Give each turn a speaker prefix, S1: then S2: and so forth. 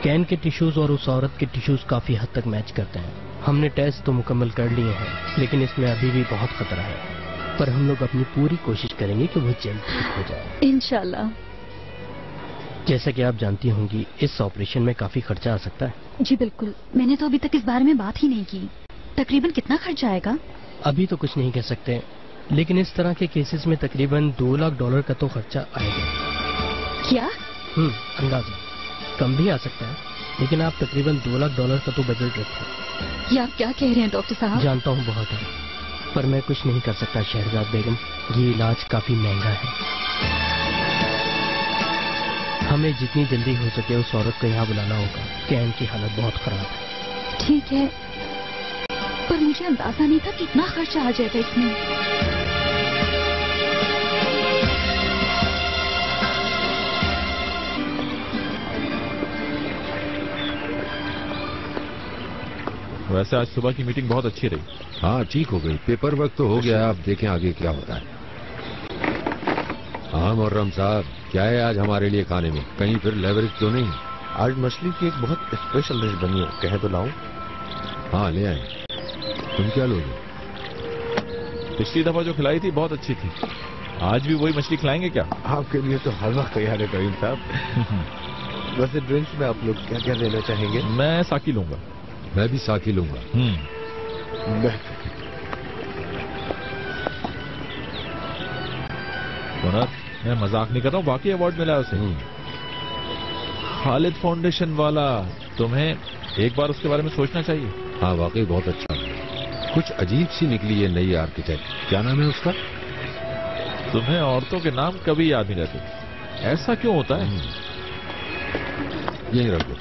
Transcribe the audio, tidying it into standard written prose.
S1: Can کے tissues اور اس عورت کے ٹیشوز کافی حد تک میچ کرتے ہیں. ہم نے ٹیسٹ تو مکمل کر لیے ہیں لیکن اس میں ابھی بھی بہت خطرہ ہے, پر ہم لوگ اپنی پوری کوشش کریں گے کہ وہ جلد ٹھیک ہو جائے.
S2: انشاءاللہ.
S1: جیسا کہ آپ جانتی ہوں گی اس آپریشن میں کافی خرچہ آ سکتا ہے.
S2: جی بالکل, میں نے تو ابھی تک اس بارے میں بات ہی نہیں کی. تقریباً کتنا خرچہ آئے گا؟
S1: ابھی تو کچھ نہیں کہہ سکتے, لیکن اس طرح کے کیسز میں تقریباً $2 لاکھ کا تو خرچہ آئے گا.
S2: کیا؟
S1: اندازہ کم بھی آ سکتا ہے, لیکن آپ تقریباً $2 لاکھ کا تو بجٹ رکھیں.
S2: یہ آپ کیا کہہ رہے ہیں ڈاکٹر صاحب؟
S1: جانتا ہوں بہت ہے, پر میں کچھ نہیں کر سکتا شہرزاد بیگم. یہ علاج کافی مہنگا ہے. ہمیں جتنی جلدی ہو سکے اس عورت کو یہاں بلانا ہوگا. کین کی حالت بہت خراب ہے.
S2: ٹھیک ہے, پر مجھے اندازہ نہیں تھا کتنا خرچہ آ جائے گا اس میں.
S3: ویسے آج صبح کی میٹنگ بہت اچھی رہی.
S4: ہاں ٹھیک ہو گئی, پیپر ورک تو ہو گیا, آپ دیکھیں آگے کیا ہوتا ہے. ہاں محرم صاحب, کیا ہے آج ہمارے لیے کھانے میں؟ کہیں پھر لیوریج تو نہیں؟
S5: آج مچھلی کی ایک بہت اسپیشل ڈش بنی ہے, کہیں تو لاؤں؟
S4: ہاں لے آئیں. تم کیا لوگے؟
S3: پچھلی دفعہ جو کھلائی تھی بہت اچھی تھی, آج بھی وہی مچھلی کھلائیں گے کیا؟
S5: آپ کے لیے تو ہر وقت تیار ہے کریم صاحب. ویسے ڈرنکس میں آپ لوگ کیا کیا لینا چاہیں گے؟
S3: میں ساکی لوں گا.
S4: میں بھی ساکی لوں گا.
S3: میں مذاق نہیں کر رہا ہوں, واقعی ایوارڈ ملا ہے اسے. خالد فاؤنڈیشن والا, تمہیں ایک بار اس کے بارے میں سوچنا چاہیے.
S4: ہاں واقعی بہت اچھا. کچھ عجیب سی نکلی ہے نئی آرکیٹیکٹ. کیا نام ہے اس کا؟
S3: تمہیں عورتوں کے نام کبھی یاد نہیں رہتے, ایسا کیوں ہوتا ہے؟
S4: یہیں رکھو.